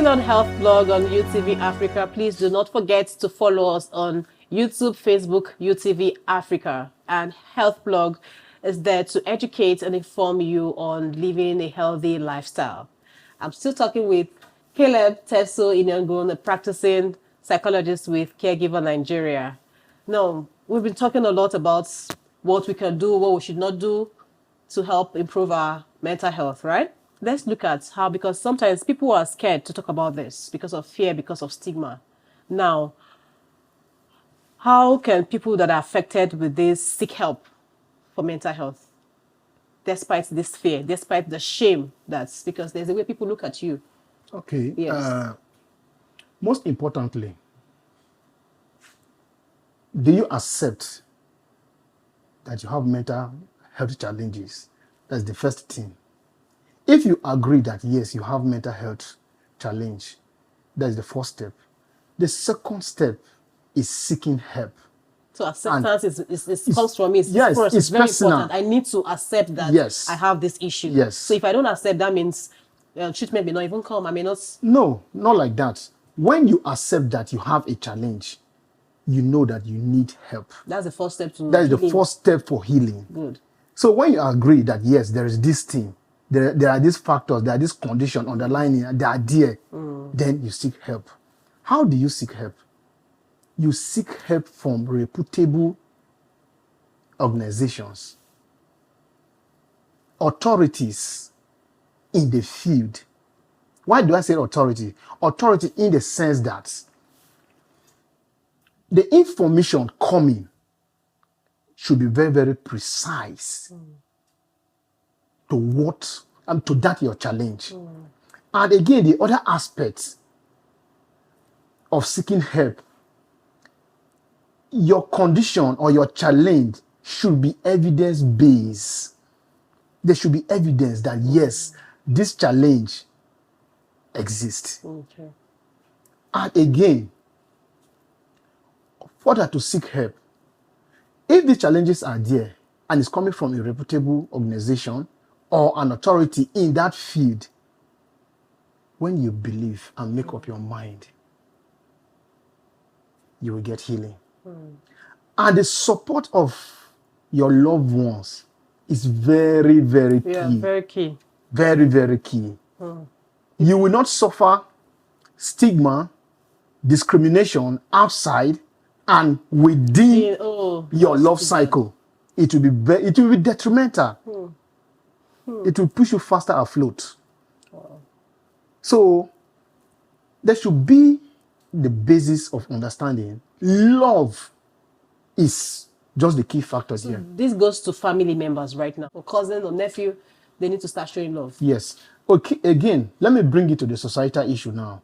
on Health Blog on UTV Africa. Please do not forget to follow us on YouTube, Facebook, UTV Africa. And Health Blog is there to educate and inform you on living a healthy lifestyle. I'm still talking with Caleb Teso Inyangun, a practicing psychologist with Caregiver Nigeria. Now, we've been talking a lot about what we can do, what we should not do to help improve our mental health, right? Let's look at how, because sometimes people are scared to talk about this because of fear, because of stigma. Now, how can people that are affected with this seek help for mental health? Despite this fear, despite the shame, that's because there's a way people look at you. Okay. Yes. Most importantly, do you accept that you have mental health challenges? That's the first thing. If you agree that yes, you have mental health challenge, that's the first step. The second step is seeking help. So acceptance comes from me. Yes, first, it's very personal. important. I need to accept that Yes. I have this issue. Yes. So if I don't accept, that means treatment may not even come. I may not. No, not like that. When you accept that you have a challenge, you know that you need help. That's the first step to That is the healing. first step for healing. Good. So when you agree that yes, there is this thing, there are these factors, there are these conditions underlying it, they are there, then you seek help. How do you seek help? You seek help from reputable organizations, authorities in the field. Why do I say authority? Authority in the sense that the information coming should be very, very precise to what to that your challenge. And again, the other aspect of seeking help, your condition or your challenge should be evidence-based. There should be evidence that yes, this challenge exists. Okay. And again, further to seek help, if the challenges are there and it's coming from a reputable organization or an authority in that field, when you believe and make up your mind, you will get healing. And the support of your loved ones is very, very key. Yeah, very key. Very, very key. You will not suffer stigma, discrimination outside and within your love cycle. It will be detrimental. It will push you faster afloat. Wow. So there should be the basis of understanding. Love is just the key factors here. This goes to family members right now. Or cousin or nephew, they need to start showing love. Yes. Okay, again, let me bring it to the societal issue now.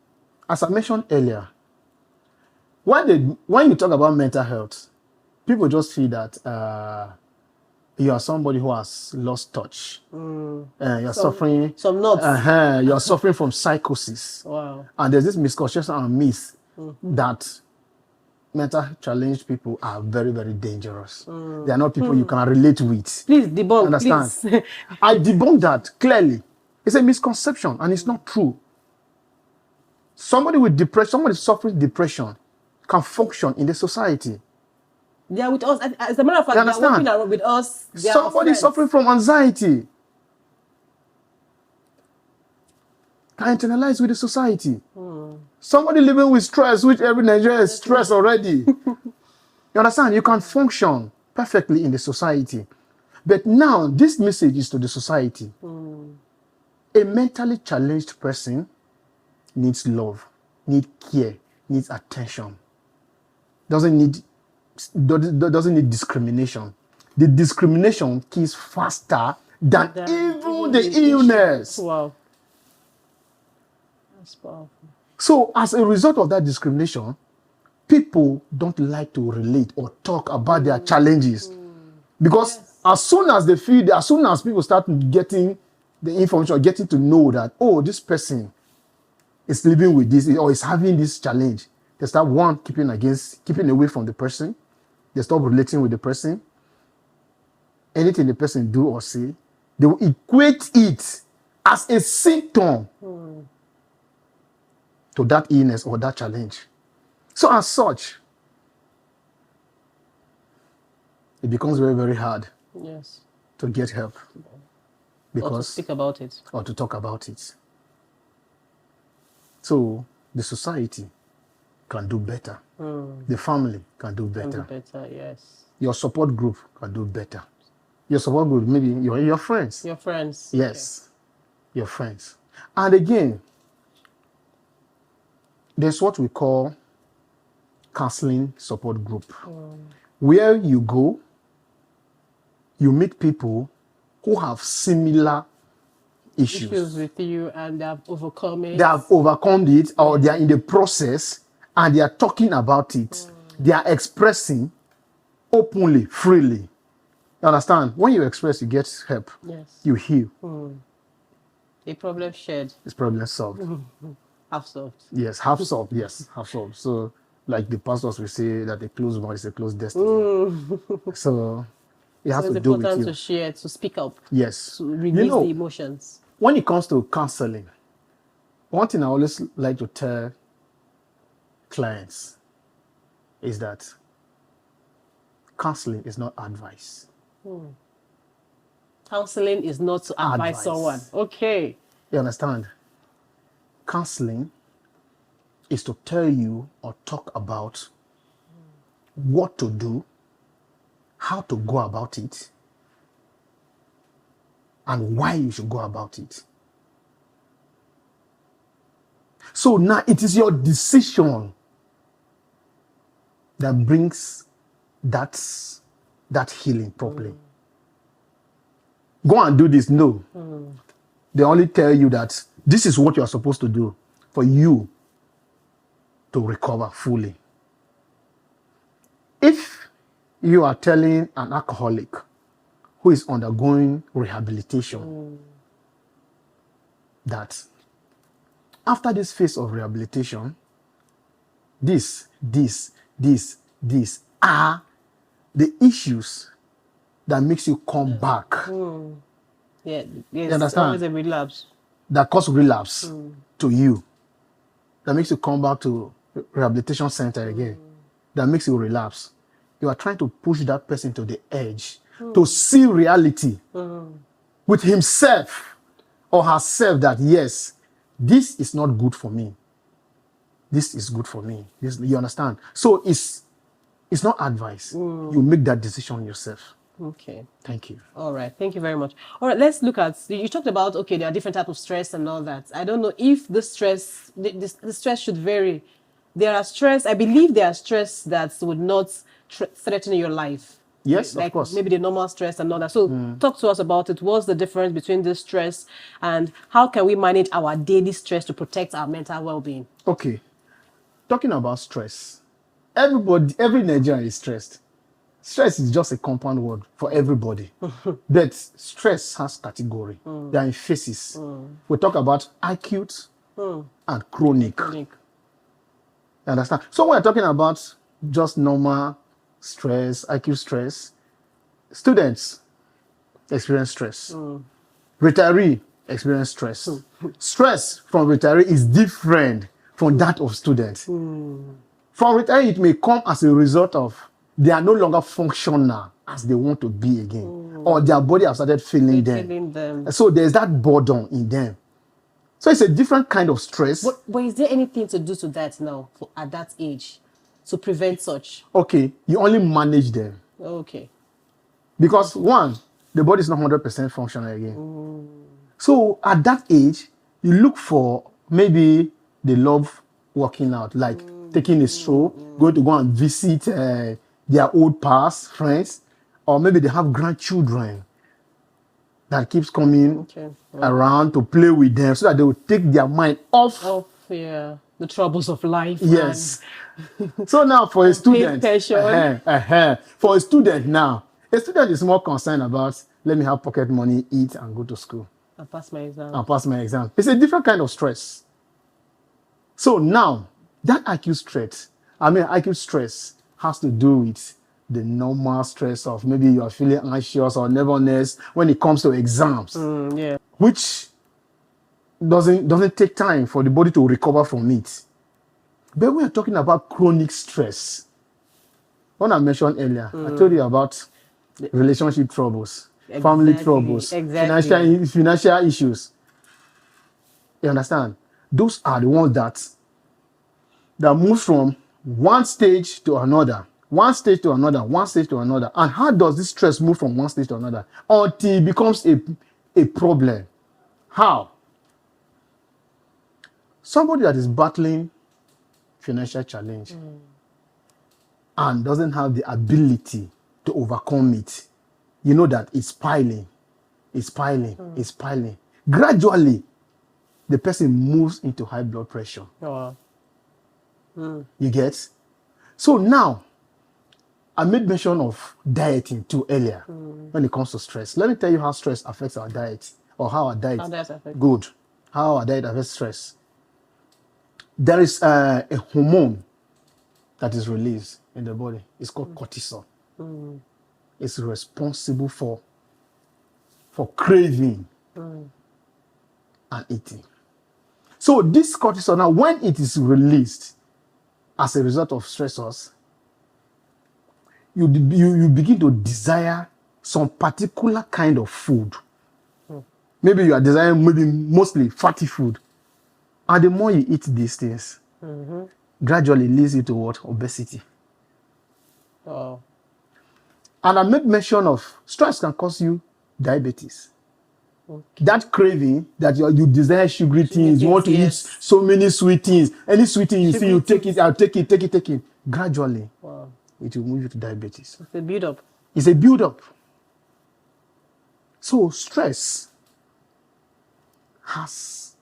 As I mentioned earlier, when you talk about mental health, people just feel that you are somebody who has lost touch. You're suffering. Some nuts. You're suffering from psychosis. Wow. And there's this misconception and myth that mental challenged people are very, very dangerous. They are not people you can relate with. Please debunk. Understand? Please. I debunk that clearly. It's a misconception and it's not true. Somebody with depression, somebody suffering depression can function in the society. They are with us. As a matter of fact, they are working around with us. Somebody suffering from anxiety can internalize with the society. Somebody living with stress, which every Nigerian is stressed already. You understand? You can function perfectly in the society. But now, this message is to the society. A mentally challenged person needs love, needs care, needs attention. Doesn't need discrimination. The discrimination kills faster than even the illness. Wow. That's powerful. So as a result of that discrimination, people don't like to relate or talk about their challenges. Because as soon as people start getting the information or getting to know that, oh, this person is living with this or is having this challenge, they start keeping away from the person. They stop relating with the person. Anything the person do or say, they will equate it as a symptom to that illness or that challenge. So as such, it becomes very, very hard Yes. to get help Or to because speak about it. or to talk about it. So the society can do better. The family can do Can better. do better, yes. Your support group can do better. Your support group, maybe your friends. Your friends. Yes, your friends. And again, there's what we call counseling support group, where you go, you meet people who have similar Issues with you and they have overcome it. They have overcome it, or they are in the process and they are talking about it. They are expressing openly, freely. You understand? When you express, you get help. Yes. You heal. A problem shared, It's problem solved. half solved. Yes, half solved. Yes, half solved. So, like the pastors will say that a closed mouth is a closed destiny. So, it has So to it's do with important you. to share, to speak up, Yes. to release the emotions. When it comes to counseling, one thing I always like to tell clients is that counseling is not advice. Counseling is not to advise someone. Okay. You understand? Counseling is to tell you or talk about what to do, how to go about it, and why you should go about it. So now it is your decision that brings that healing properly. Go and do this. No. They only tell you that this is what you are supposed to do for you to recover fully. If you are telling an alcoholic who is undergoing rehabilitation that after this phase of rehabilitation, these are the issues that makes you come back. Yeah, yes, You understand? always a relapse. That cause relapse to you. That makes you come back to rehabilitation center again. That makes you relapse. You are trying to push that person to the edge to see reality with himself or herself that yes, this is not good for me. This is good for me. You understand? So it's not advice. You make that decision yourself. Okay. Thank you. All right. Thank you very much. All right. Let's look at, you talked about, okay, there are different types of stress and all that. I don't know if the stress, the stress should vary. There are stress, I believe there are stress that would not threaten your life. Yes, Like of course. maybe the normal stress and all that. So talk to us about it. What's the difference between this stress and how can we manage our daily stress to protect our mental well-being? Okay. Talking about stress, every Nigerian is stressed. Stress is just a compound word for everybody. But stress has category. They are in phases. We talk about acute and chronic. You understand? So when we're talking about just normal stress, acute stress, students experience stress. Retiree experience stress. Stress from retiree is different from that of students. From retiree, it may come as a result of they are no longer functional as they want to be again, or their body has started failing them. So there's that boredom in them. So it's a different kind of stress. But is there anything to do to that now at that age to prevent such? Okay, you only manage them. Okay. Because one, the body is not 100% functional again. So at that age, you look for maybe they love working out, like taking a stroll, going to go and visit their old past friends, or maybe they have grandchildren that keeps coming around to play with them so that they will take their mind off the troubles of life. Yes. So now for a student, for a student now, a student is more concerned about let me have pocket money, eat, and go to school. And pass my exam. It's a different kind of stress. So now, that acute stress has to do with the normal stress of maybe you are feeling anxious or nervousness when it comes to exams, which doesn't take time for the body to recover from it. But we are talking about chronic stress. When I mentioned earlier, I told you about relationship troubles, family troubles, Exactly. financial issues. You understand? Those are the ones that move from one stage to another, one stage to another, one stage to another. And how does this stress move from one stage to another until it becomes a problem? How? Somebody that is battling financial challenge and doesn't have the ability to overcome it, you know that it's piling, it's piling, it's piling. Gradually, the person moves into high blood pressure. Oh. You get? So now, I made mention of dieting too earlier when it comes to stress. Let me tell you how stress affects our diet, or how our diet How does that affect? good, how our diet affects stress. There is a hormone that is released in the body. It's called cortisol. It's responsible for craving and eating. So this cortisol, now when it is released as a result of stressors, you begin to desire some particular kind of food. Maybe you are desiring mostly fatty food. And the more you eat these things, gradually leads you to what? Obesity. Oh. And I made mention of stress can cause you diabetes. That craving that you desire sugary things, you want to eat so many sweet things. Any sweet thing you see, you take it, I'll take it. Gradually, it will move you to diabetes. It's a build-up. It's a build-up. So stress has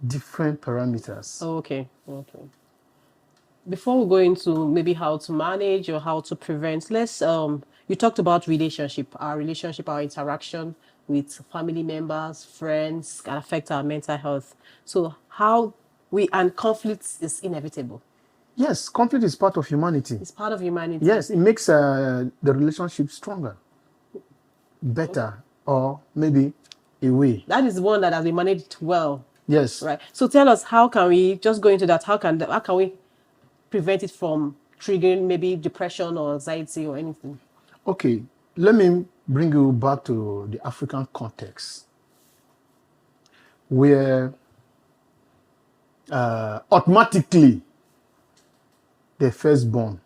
different parameters. Okay. Before we go into maybe how to manage or how to prevent, let's you talked about our interaction with family members, friends can affect our mental health. So and conflict is inevitable. Yes, conflict is part of humanity. It's part of humanity. Yes, it makes the relationship stronger, better, or maybe a way. That is one that has been managed well. Yes. Right. So tell us, how can we just go into that? How can we prevent it from triggering maybe depression or anxiety or anything? Okay, let me bring you back to the African context, where automatically the firstborn,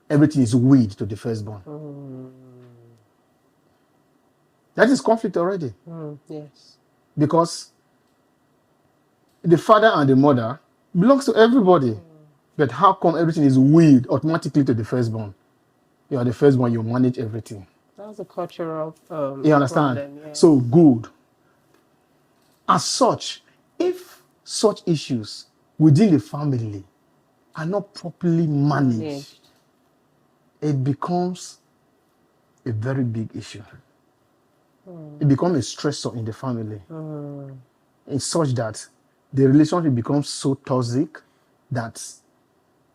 everything is weed to the firstborn. That is conflict already. Yes. Because the father and the mother belongs to everybody. But how come everything is weed automatically to the firstborn? You are the firstborn, you manage everything. That's a cultural you understand? problem, yeah. So good. As such, if such issues within the family are not properly managed, it becomes a very big issue. It becomes a stressor in the family. In such that the relationship becomes so toxic that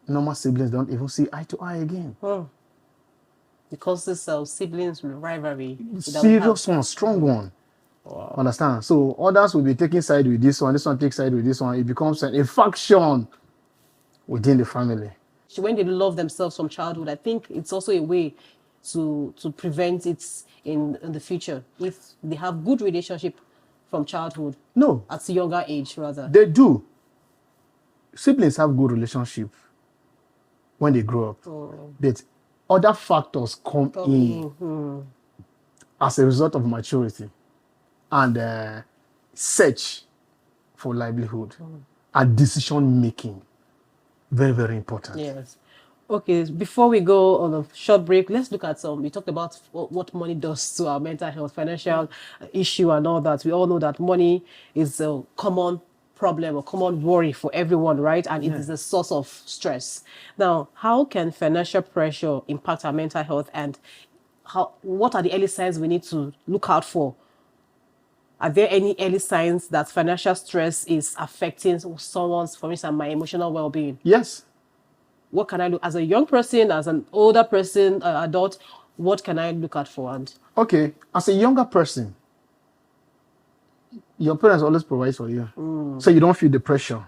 normal siblings don't even see eye to eye again. Because this siblings rivalry. Serious one, strong one. Wow. Understand? So others will be taking side with this one takes side with this one. It becomes a faction within the family. When they love themselves from childhood, I think it's also a way to prevent it in the future. If they have good relationship from childhood. No. At a younger age, rather. They do. Siblings have good relationship when they grow up. But other factors come in as a result of maturity and search for livelihood and decision making. Very, very important. Yes. Okay, before we go on a short break, let's look at we talked about what money does to our mental health, financial issue and all that. We all know that money is a common problem or common worry for everyone, right? And it is a source of stress. Now, how can financial pressure impact our mental health, and what are the early signs we need to look out for? Are there any early signs that financial stress is affecting someone's, for instance, my emotional well-being? Yes. What can I do as a young person, as an older person, adult? What can I look out for? Okay, as a younger person, your parents always provide for you, so you don't feel the pressure.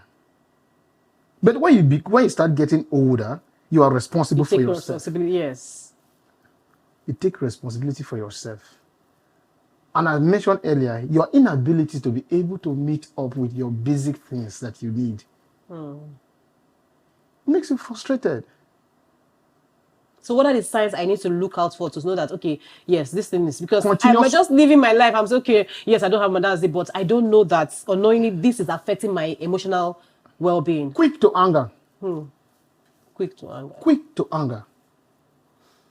But when you start getting older, you are responsible for Take yourself. responsibility, yes. You take responsibility for yourself. And I mentioned earlier, your inability to be able to meet up with your basic things that you need makes you frustrated. So what are the signs I need to look out for to know that, okay, yes, this thing is, because I'm Continuous- just living my life. I'm saying, okay, yes, I don't have Mother's Day, but I don't know that unknowingly this is affecting my emotional well-being. Quick to anger. Quick to anger. Quick to anger.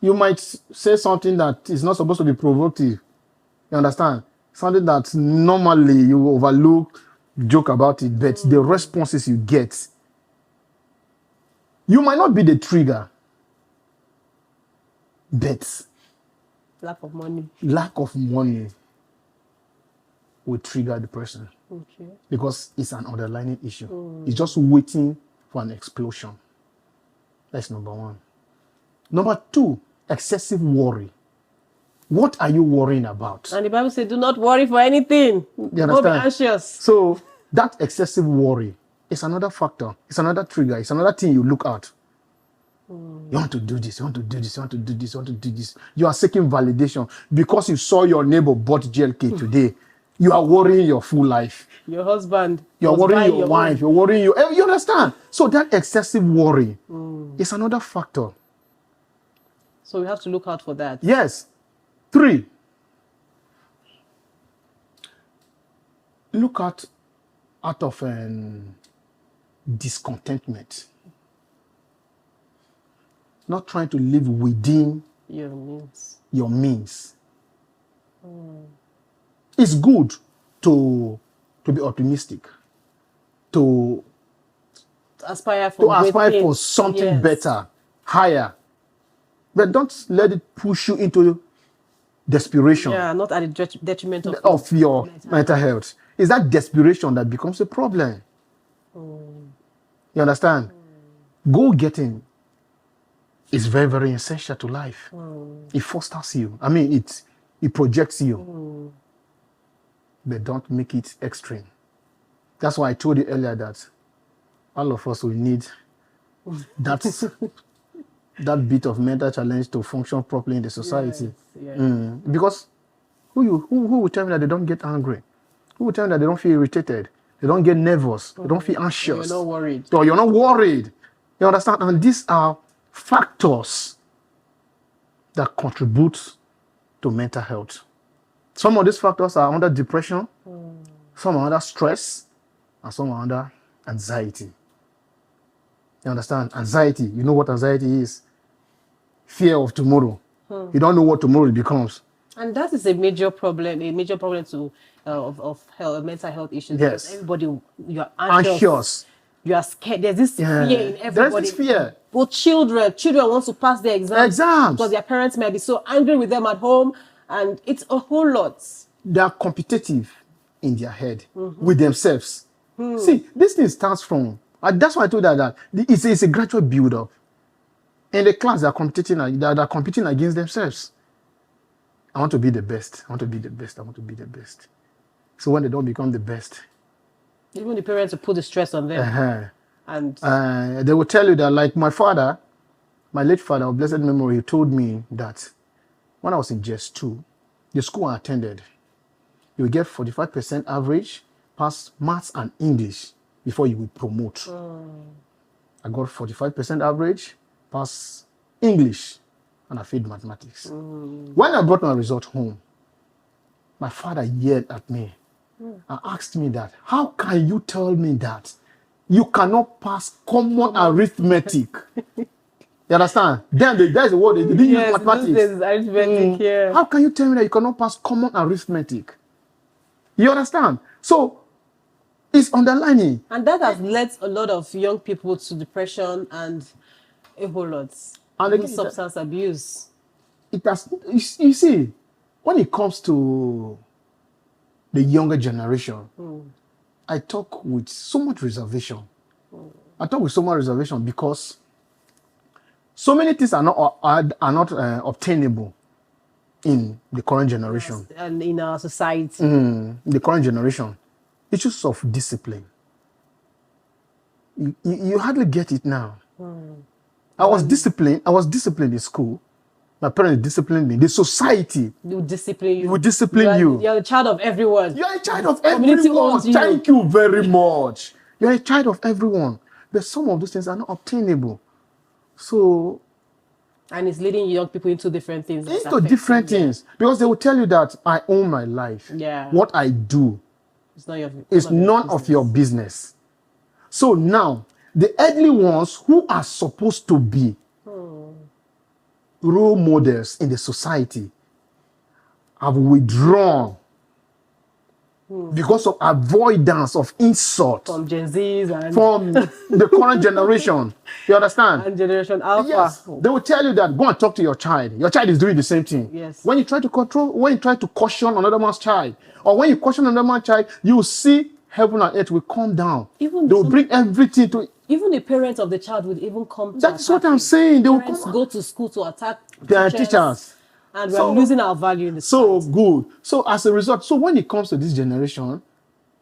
You might say something that is not supposed to be provocative. You understand? Something that normally you overlook, joke about it, but the responses you get, you might not be the trigger, but Lack of money. lack of money will trigger the person Okay. because it's an underlying issue. It's just waiting for an explosion. That's number one. Number two, excessive worry. What are you worrying about? And the Bible says, do not worry for anything. You Don't be understand? anxious. So that excessive worry is another factor. It's another trigger. It's another thing you look at. You want to do this, you want to do this, you want to do this, you want to do this. You are seeking validation because you saw your neighbor bought GLK today. You are worrying your full life. Your husband. You're must buy worrying your wife. own. You're worrying you understand? So that excessive worry is another factor. So we have to look out for that. Yes. 3, look out of discontentment. Not trying to live within Your means. your means. It's good to be optimistic, to Aspire for great aspire for things. something Yes. better, higher. But don't let it push you into desperation Yeah, not at the detriment of your mental health. It's that desperation that becomes a problem. You understand? Goal getting is very, very essential to life. It fosters you. I mean, it projects you. But don't make it extreme. That's why I told you earlier that all of us will need that bit of mental challenge to function properly in the society. Yes, yeah. Because who will tell me that they don't get angry? Who will tell me that they don't feel irritated? They don't get nervous. They don't feel anxious. You're not worried. Or you're not worried. You understand? And these are factors that contribute to mental health. Some of these factors are under depression, some are under stress, and some are under anxiety. You understand? Anxiety, you know what anxiety is? Fear of tomorrow. You don't know what tomorrow becomes. And that is a major problem to of health, mental health issues. Yes. Because everybody, you're anxious. You are scared. There's this Yeah. fear in everybody. There's this fear. Both children want to pass their exams because their parents might be so angry with them at home, and it's a whole lot. They are competitive in their head with themselves. See, this thing starts from, that's why I told her that it's a gradual build-up. In the class, they're competing against themselves. I want to be the best. I want to be the best. I want to be the best. So when they don't become the best, Even the parents will put the stress on them. And they will tell you that, like my father, my late father of blessed memory, he told me that when I was in JS2, the school I attended, you would get 45% average, pass maths and English before you would promote. I got 45% average, pass English, and I failed mathematics. When I brought my result home, my father yelled at me and asked me that, how can you tell me that you cannot pass common arithmetic? You understand? Then that's the word they didn't use mathematics. This is arithmetic, yeah. How can you tell me that you cannot pass common arithmetic? You understand? So it's underlining. And that has led a lot of young people to depression and a whole lot. And Even again, substance abuse. It has, you see, when it comes to the younger generation, I talk with so much reservation. I talk with so much reservation because so many things are not obtainable in the current generation. And in our society. The current generation, issues of discipline, You hardly get it now. I was disciplined in school. My parents disciplined me. The society will discipline you. will discipline you. You're a child of everyone. You're a child of Community everyone. owns you. Thank you very much. You're a child of everyone. But some of those things are not obtainable. So, and it's leading young people into different things. Into different things. Because they will tell you that I own my life. Yeah. What I do it's none of your business. So now, the earthly ones who are supposed to be role models in the society have withdrawn because of avoidance of insult from Gen Zs and from the current generation. You understand? And Generation Alpha. Yes. They will tell you that go and talk to your child. Your child is doing the same thing. Yes. When you try to caution another man's child, or when you caution another man's child, you will see heaven and earth will come down. They will bring everything to. Even the parents of the child would even come. That's what I'm saying. They will go to school to attack their teachers. And we're losing our value in the society. So good. So as a result, when it comes to this generation,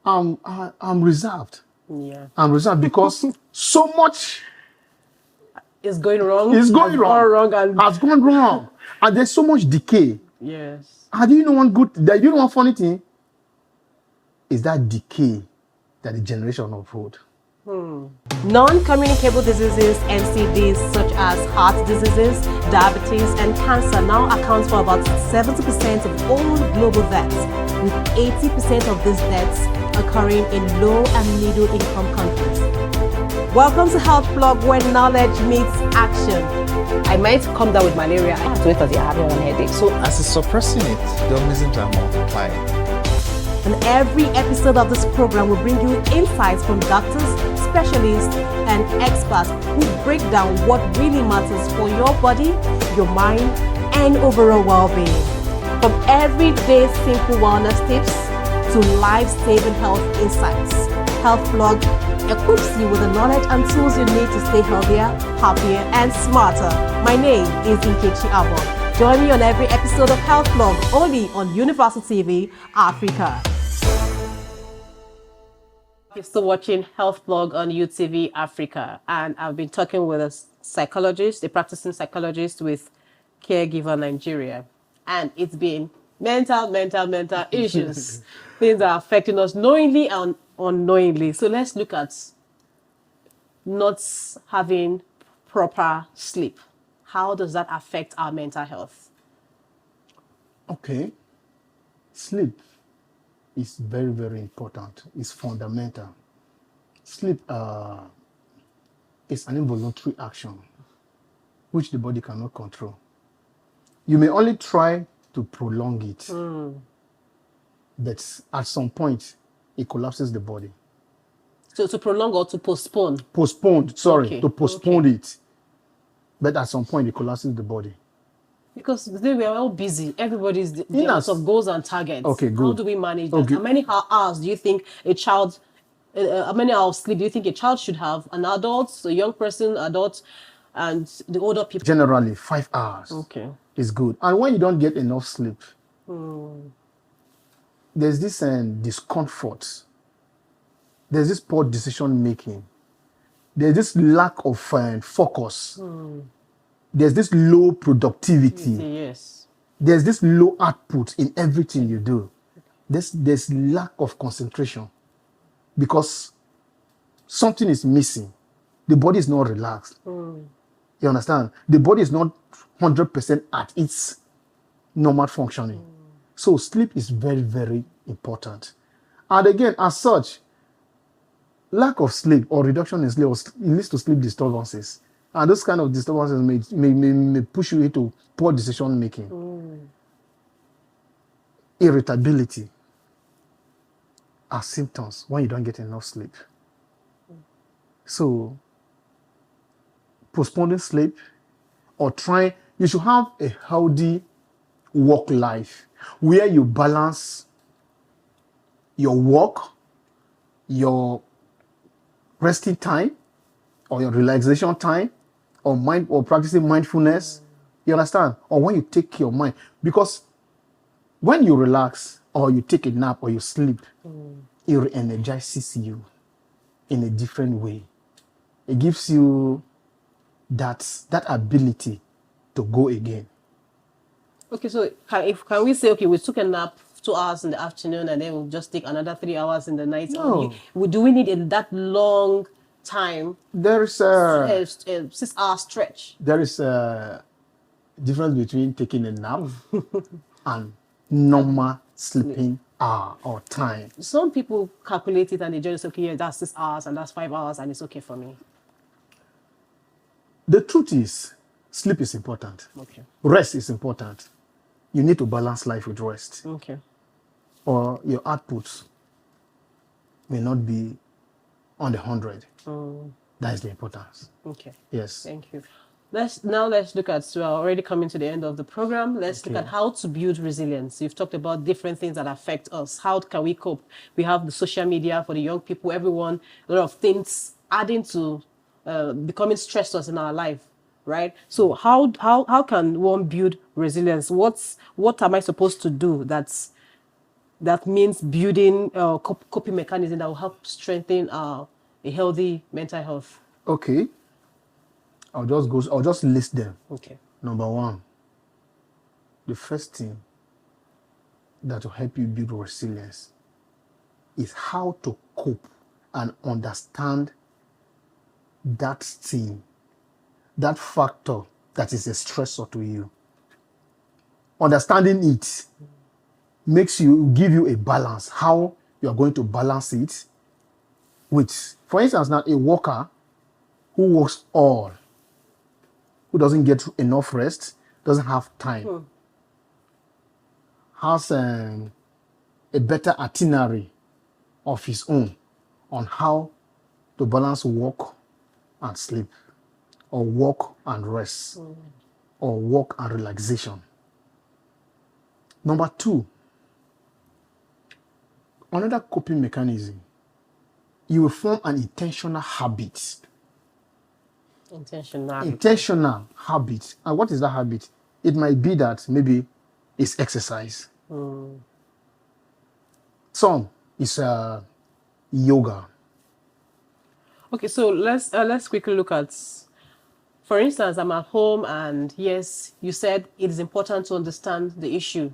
I'm reserved. Yeah. I'm reserved because so much is going wrong. It's going wrong. Has gone wrong. And there's so much decay. Yes. And do you know one funny thing? Is that decay that the generation uphold. Non-communicable diseases, NCDs, such as heart diseases, diabetes, and cancer now accounts for about 70% of all global deaths, with 80% of these deaths occurring in low and middle-income countries. Welcome to Health Blog, where knowledge meets action. I might come down with malaria. I have to wait until you're having one headache. So, as it's suppressing it, the organisms are multiplying. And every episode of this program will bring you insights from doctors, specialists, and experts who break down what really matters for your body, your mind, and overall well-being. From everyday simple wellness tips to life-saving health insights, Health Blog equips you with the knowledge and tools you need to stay healthier, happier, and smarter. My name is Nkechi Abon. Join me on every episode of Health Blog, only on Universal TV Africa. You're still watching Health Blog on UTV Africa, and I've been talking with a psychologist, a practicing psychologist with Caregiver Nigeria, and it's been mental issues, things that are affecting us knowingly and unknowingly. So let's look at not having proper sleep. How does that affect our mental health? Okay. Sleep is very, very important. It's fundamental. Sleep is an involuntary action which the body cannot control. You may only try to prolong it, but at some point, it collapses the body. So to prolong or to postpone? To postpone it. But at some point, it collapses the body. Because today we are all busy. Everybody's lots of goals and targets. Okay, good. How do we manage that? How many hours do you think how many hours sleep do you think a child should have? An adult, a young person, adult, and the older people? Generally, 5 hours. Okay. Is good. And when you don't get enough sleep, there's this discomfort. There's this poor decision making. There's this lack of focus. There's this low productivity. Yes. There's this low output in everything you do. There's lack of concentration because something is missing. The body is not relaxed. You understand? The body is not 100% at its normal functioning. So sleep is very, very important. And again, as such, lack of sleep or reduction in sleep leads to sleep disturbances. And those kind of disturbances may push you into poor decision making. Irritability are symptoms when you don't get enough sleep. So, postponing sleep or you should have a healthy work life where you balance your work, your resting time, or your relaxation time, or practicing mindfulness. You understand? Or when you take your mind. Because when you relax, or you take a nap, or you sleep, it re-energizes you in a different way. it gives you that ability to go again. Okay, so can we say, okay, we took a nap 2 hours in the afternoon and then we'll just take another 3 hours in the night? No. Do we need that long time, There is a 6 hour stretch? a difference between taking a nap and normal sleeping hour or time. Some people calculate it and they just say, okay, yeah, that's 6 hours and that's 5 hours and it's okay for me. The truth is, sleep is important. Okay. Rest is important. You need to balance life with rest, Okay. or your output may not be on the 100. That is the importance. Okay. Yes. Thank you. Let's look at, so we're already coming to the end of the program. Let's look at how to build resilience. You've talked about different things that affect us. How can we cope? We have the social media for the young people, everyone, a lot of things adding to becoming stressors in our life, right? So how can one build resilience? What am I supposed to do that means building coping mechanism that will help strengthen a healthy mental health? Okay. I'll just list them. Okay. Number one, the first thing that will help you build resilience is how to cope and understand that thing, that factor that is a stressor to you. Understanding it give you a balance, how you are going to balance it with, for instance, now a worker who works who doesn't get enough rest, doesn't have time, has a better itinerary of his own on how to balance work and sleep, or work and rest, or work and relaxation. Number two, another coping mechanism, you will form an intentional habit. Intentional habit. And what is that habit? It might be that maybe it's exercise. Some is yoga. Okay, so let's quickly look at, for instance, I'm at home and yes, you said it is important to understand the issue,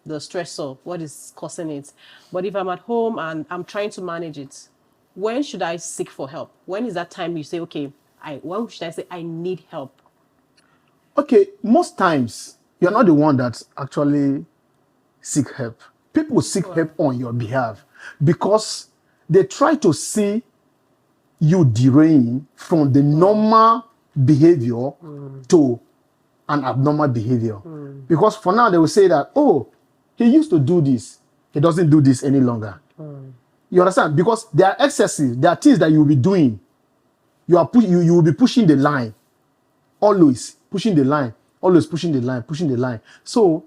the stressor, what is causing it. But if I'm at home and I'm trying to manage it, when should I seek for help? When is that time you say, okay, when should I say I need help? Okay, most times you're not the one that actually seek help. People seek help on your behalf because they try to see you derailing from the normal behavior to an abnormal behavior. Because for now they will say that, oh, he used to do this, he doesn't do this any longer. You understand? Because there are excesses, there are things that you will be doing. You will be pushing the line, always pushing the line, always pushing the line, pushing the line. So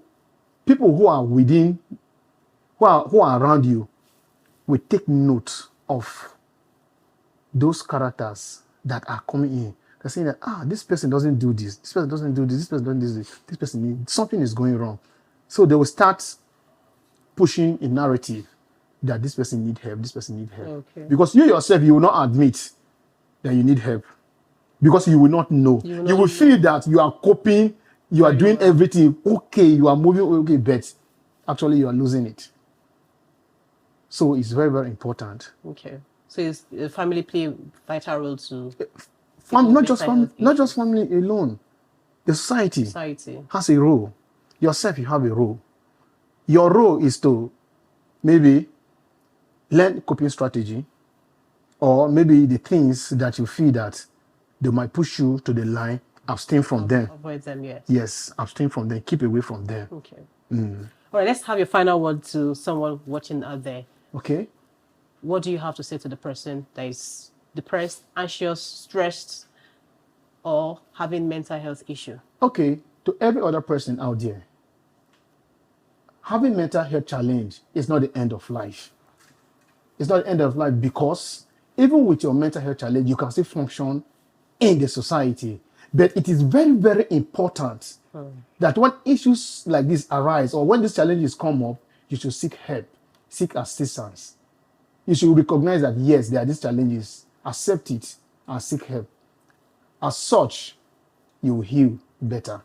people who are who are around you will take note of those characters that are coming in. They're saying that, this person doesn't do this person doesn't do this person doesn't do this person, something is going wrong. So they will start pushing a narrative that this person need help, this person need help. Okay. Because you yourself, you will not admit that you need help. Because you will not know. You will feel that you are coping, you are doing everything, okay, you are moving, okay, but actually you are losing it. So it's very, very important. Okay. So family play a vital role to... Not just family alone. The society has a role. Yourself, you have a role. Your role is to maybe learn coping strategy, or maybe the things that you feel that they might push you to the line, abstain from them. Avoid them, yes. Yes, abstain from them, keep away from them. Okay. All right, let's have your final word to someone watching out there. Okay. What do you have to say to the person that is depressed, anxious, stressed, or having mental health issue? Okay, to every other person out there, having mental health challenge is not the end of life. It's not the end of life, because even with your mental health challenge, you can still function in the society. But it is very, very important that when issues like this arise, or when these challenges come up, you should seek help, seek assistance. You should recognize that, yes, there are these challenges, accept it, and seek help. As such, you will heal better.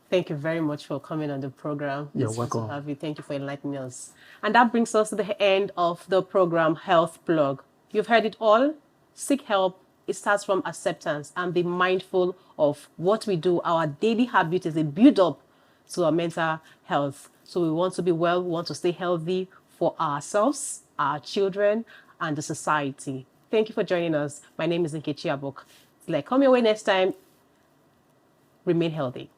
Thank you very much for coming on the program. You're It's good to welcome. have you. Thank you for enlightening us. And that brings us to the end of the program Health Blog. You've heard it all. Seek help. It starts from acceptance and be mindful of what we do. Our daily habit is a build up to our mental health. So we want to be well, we want to stay healthy for ourselves, our children, and the society. Thank you for joining us. My name is Nkechi Abok. Till I come your way next time, remain healthy.